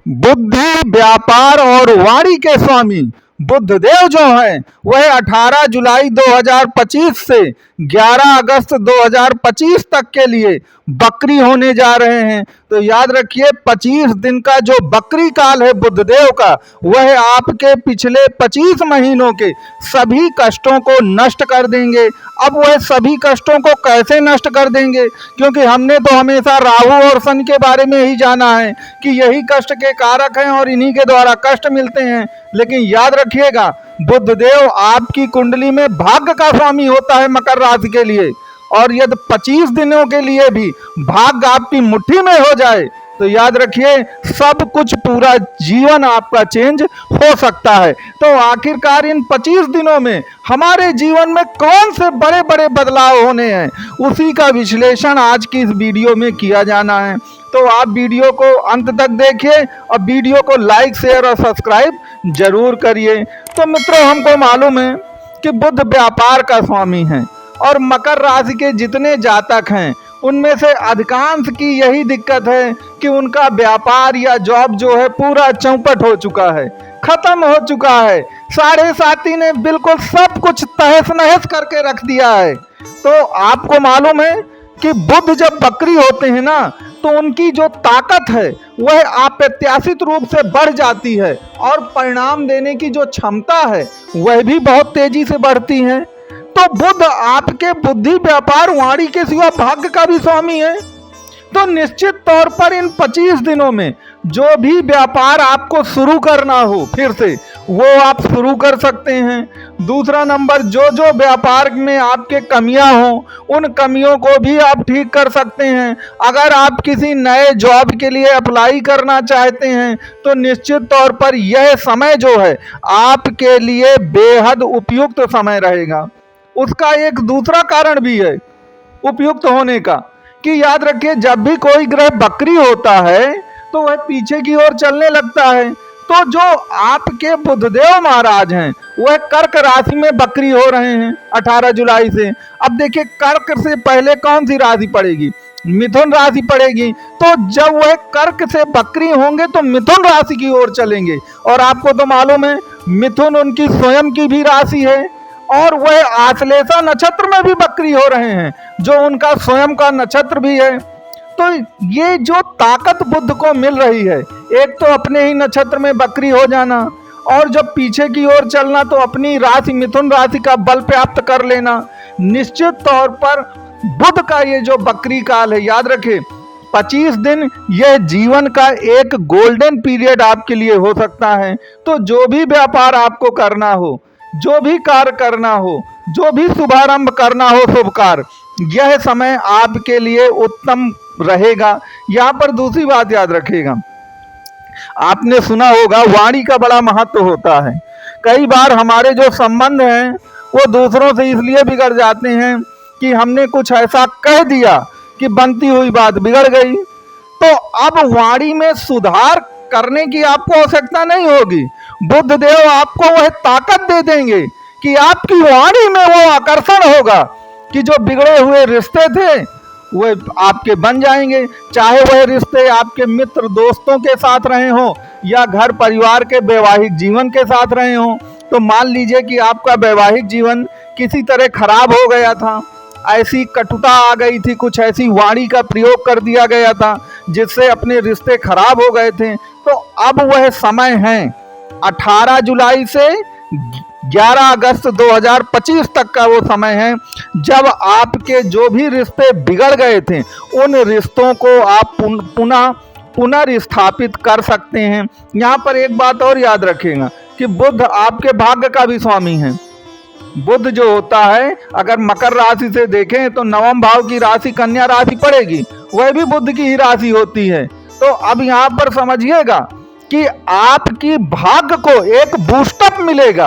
बुद्धि, व्यापार और वाणी के स्वामी बुद्धदेव जो हैं वह 18 जुलाई 2025 से 11 अगस्त 2025 तक के लिए बकरी होने जा रहे हैं। तो याद रखिए 25 दिन का जो बकरी काल है बुद्धदेव का, वह आपके पिछले 25 महीनों के सभी कष्टों को नष्ट कर देंगे। अब वह सभी कष्टों को कैसे नष्ट कर देंगे, क्योंकि हमने तो हमेशा राहु और शनि के बारे में ही जाना है कि यही कष्ट के कारक हैं और इन्हीं के द्वारा कष्ट मिलते हैं। लेकिन याद रखिएगा बुद्धदेव आपकी कुंडली में भाग्य का स्वामी होता है मकर राशि के लिए, और यदि 25 दिनों के लिए भी भाग्य आपकी मुट्ठी में हो जाए तो याद रखिए सब कुछ पूरा जीवन आपका चेंज हो सकता है। तो आखिरकार इन 25 दिनों में हमारे जीवन में कौन से बड़े बड़े बदलाव होने हैं, उसी का विश्लेषण आज की इस वीडियो में किया जाना है। तो आप वीडियो को अंत तक देखिए और वीडियो को लाइक, शेयर और सब्सक्राइब जरूर करिए। तो मित्रों, हमको मालूम है कि बुध व्यापार का स्वामी है और मकर राशि के जितने जातक हैं उनमें से अधिकांश की यही दिक्कत है कि उनका व्यापार या जॉब जो है पूरा चौपट हो चुका है, खत्म हो चुका है। साढ़े साथी ने बिल्कुल सब कुछ तहस नहस करके रख दिया है। तो आपको मालूम है कि बुध जब बकरी होते हैं ना, तो उनकी जो ताकत है वह अप्रत्याशित रूप से बढ़ जाती है और परिणाम देने की जो क्षमता है वह भी बहुत तेजी से बढ़ती है। तो बुध आपके बुद्धि, व्यापार, वाणी के सिवा भाग्य का भी स्वामी है। तो निश्चित तौर पर इन 25 दिनों में जो भी व्यापार आपको शुरू करना हो फिर से वो आप शुरू कर सकते हैं। दूसरा नंबर, जो व्यापार में आपके कमियां हो उन कमियों को भी आप ठीक कर सकते हैं। अगर आप किसी नए जॉब के लिए अप्लाई करना चाहते हैं तो निश्चित तौर पर यह समय जो है आपके लिए बेहद उपयुक्त समय रहेगा। उसका एक दूसरा कारण भी है उपयुक्त होने का कि याद रखिए जब भी कोई ग्रह बकरी होता है तो वह पीछे की ओर चलने लगता है। तो जो आपके बुद्धदेव महाराज हैं वह कर्क राशि में बकरी हो रहे हैं 18 जुलाई से। अब देखिए कर्क से पहले कौन सी राशि पड़ेगी? मिथुन राशि पड़ेगी। तो जब वह कर्क से बकरी होंगे तो मिथुन राशि की ओर चलेंगे, और आपको तो मालूम है मिथुन उनकी स्वयं की भी राशि है और वह आश्लेषा नक्षत्र में भी बकरी हो रहे हैं जो उनका स्वयं का नक्षत्र भी है। तो ये जो ताकत बुध को मिल रही है, एक तो अपने ही नक्षत्र में बकरी हो जाना और जब पीछे की ओर चलना तो अपनी राशि मिथुन राशि का बल प्राप्त कर लेना। निश्चित तौर पर बुध का ये जो बकरी काल है, याद रखें 25 दिन यह जीवन का एक गोल्डन पीरियड आपके लिए हो सकता है। तो जो भी व्यापार आपको करना हो, जो भी कार्य करना हो, जो भी शुभारंभ करना हो, शुभ कार्य, यह समय आपके लिए उत्तम रहेगा। यहाँ पर दूसरी बात याद रखिएगा, आपने सुना होगा वाणी का बड़ा महत्व होता है। कई बार हमारे जो संबंध हैं वो दूसरों से इसलिए बिगड़ जाते हैं कि हमने कुछ ऐसा कह दिया कि बनती हुई बात बिगड़ गई। तो अब वाणी में सुधार करने की आपको आवश्यकता नहीं होगी। बुद्धदेव आपको वह ताकत दे देंगे कि आपकी वाणी में वो आकर्षण होगा कि जो बिगड़े हुए रिश्ते थे वह आपके बन जाएंगे। चाहे वह रिश्ते आपके मित्र दोस्तों के साथ रहे हों या घर परिवार के वैवाहिक जीवन के साथ रहे हों। तो मान लीजिए कि आपका वैवाहिक जीवन किसी तरह खराब हो गया था, ऐसी कटुता आ गई थी, कुछ ऐसी वाणी का प्रयोग कर दिया गया था जिससे अपने रिश्ते खराब हो गए थे। तो अब वह समय है 18 जुलाई से 11 अगस्त 2025 तक का वो समय है जब आपके जो भी रिश्ते बिगड़ गए थे उन रिश्तों को आप पुनर्स्थापित कर सकते हैं। यहाँ पर एक बात और याद रखिएगा कि बुध आपके भाग्य का भी स्वामी है। बुध जो होता है, अगर मकर राशि से देखें तो नवम भाव की राशि कन्या राशि पड़ेगी, वह भी बुध की ही राशि होती है। तो अब यहाँ पर समझिएगा कि आपकी भाग्य को एक बूस्टअप मिलेगा,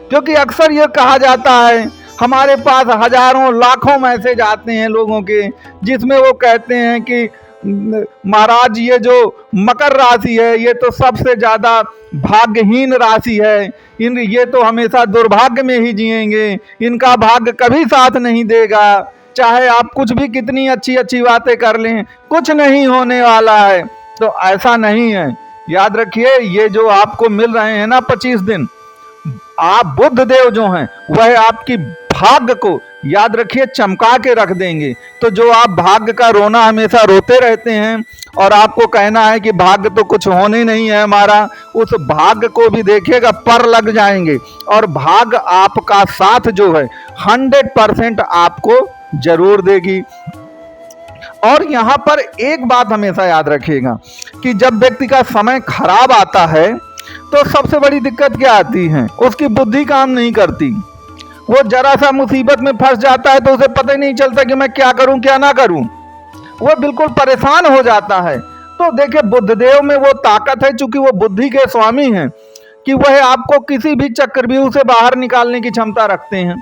क्योंकि अक्सर ये कहा जाता है, हमारे पास हजारों लाखों मैसेज आते हैं लोगों के जिसमें वो कहते हैं कि महाराज ये जो मकर राशि है ये तो सबसे ज़्यादा भाग्यहीन राशि है, ये तो हमेशा दुर्भाग्य में ही जिएंगे, इनका भाग्य कभी साथ नहीं देगा, चाहे आप कुछ भी कितनी अच्छी अच्छी बातें कर लें कुछ नहीं होने वाला है। तो ऐसा नहीं है, याद रखिए, ये जो आपको मिल रहे हैं ना 25 दिन, आप बुध देव जो हैं वह आपकी भाग्य को याद रखिए चमका के रख देंगे। तो जो आप भाग्य का रोना हमेशा रोते रहते हैं और आपको कहना है कि भाग्य तो कुछ होने नहीं है हमारा, उस भाग्य को भी देखिएगा पर लग जाएंगे और भाग्य आपका साथ जो है 100% आपको जरूर देगी। और यहाँ पर एक बात हमेशा याद रखिएगा कि जब व्यक्ति का समय खराब आता है तो सबसे बड़ी दिक्कत क्या आती है, उसकी बुद्धि काम नहीं करती। वो जरा सा मुसीबत में फंस जाता है तो उसे पता ही नहीं चलता कि मैं क्या करूं क्या ना करूं, वो बिल्कुल परेशान हो जाता है। तो देखिए, बुद्धदेव में वो ताकत है, चूंकि वो बुद्धि के स्वामी हैं, कि वह आपको किसी भी चक्रव्यूह से बाहर निकालने की क्षमता रखते हैं।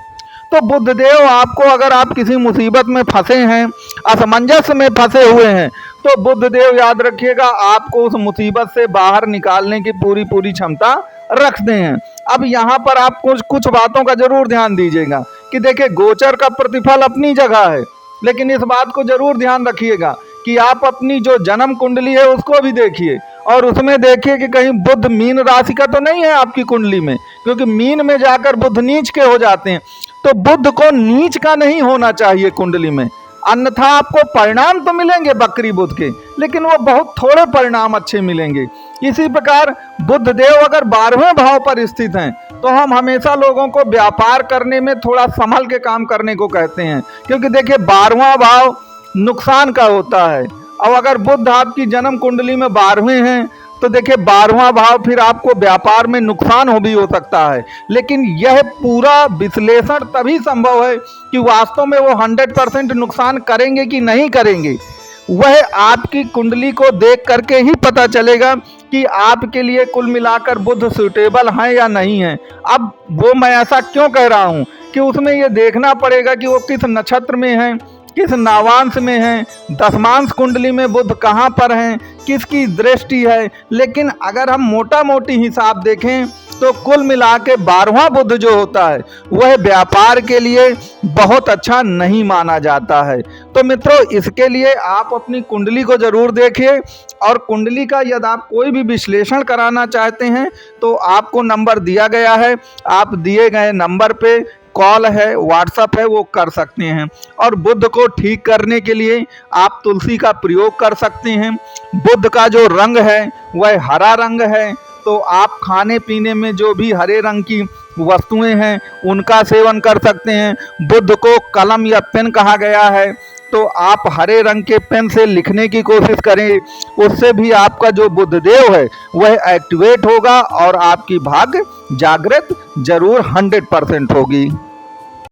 तो बुद्धदेव आपको, अगर आप किसी मुसीबत में फंसे हैं, असमंजस में फंसे हुए हैं, तो बुद्धदेव याद रखिएगा आपको उस मुसीबत से बाहर निकालने की पूरी क्षमता रखते हैं। अब यहाँ पर आप कुछ बातों का जरूर ध्यान दीजिएगा कि देखिए, गोचर का प्रतिफल अपनी जगह है, लेकिन इस बात को जरूर ध्यान रखिएगा कि आप अपनी जो जन्म कुंडली है उसको भी देखिए और उसमें देखिए कि कहीं बुध मीन राशि का तो नहीं है आपकी कुंडली में, क्योंकि मीन में जाकर बुध नीच के हो जाते हैं। तो बुध को नीच का नहीं होना चाहिए कुंडली में, अन्यथा आपको परिणाम तो मिलेंगे बकरी बुध के, लेकिन वो बहुत थोड़े परिणाम अच्छे मिलेंगे। इसी प्रकार बुध देव अगर 12वें भाव पर स्थित हैं तो हम हमेशा लोगों को व्यापार करने में थोड़ा संभल के काम करने को कहते हैं, क्योंकि देखिए 12वां भाव नुकसान का होता है। अब अगर बुध आपकी जन्म कुंडली में 12वें हैं तो देखिए 12वां भाव फिर आपको व्यापार में नुकसान हो भी हो सकता है, लेकिन यह पूरा विश्लेषण तभी संभव है कि वास्तव में वो 100% नुकसान करेंगे कि नहीं करेंगे। वह आपकी कुंडली को देख करके ही पता चलेगा कि आपके लिए कुल मिलाकर बुध सूटेबल हैं या नहीं है। अब वो मैं ऐसा क्यों कह रहा हूँ कि उसमें ये देखना पड़ेगा कि वो किस नक्षत्र में हैं, किस नावांश में हैं, दशमांश कुंडली में बुध कहाँ पर हैं, किसकी दृष्टि है। लेकिन अगर हम मोटा मोटी हिसाब देखें तो कुल मिला के 12वां बुध जो होता है वह व्यापार के लिए बहुत अच्छा नहीं माना जाता है। तो मित्रों, इसके लिए आप अपनी कुंडली को जरूर देखिए और कुंडली का यदि आप कोई भी विश्लेषण कराना चाहते हैं तो आपको नंबर दिया गया है, आप दिए गए नंबर पे कॉल है, व्हाट्सएप है, वो कर सकते हैं। और बुध को ठीक करने के लिए आप तुलसी का प्रयोग कर सकते हैं। बुध का जो रंग है वह हरा रंग है, तो आप खाने पीने में जो भी हरे रंग की वस्तुएं हैं उनका सेवन कर सकते हैं। बुध को कलम या पेन कहा गया है, तो आप हरे रंग के पेन से लिखने की कोशिश करें, उससे भी आपका जो बुधदेव है वह एक्टिवेट होगा और आपकी भाग्य जागृत जरूर 100% होगी।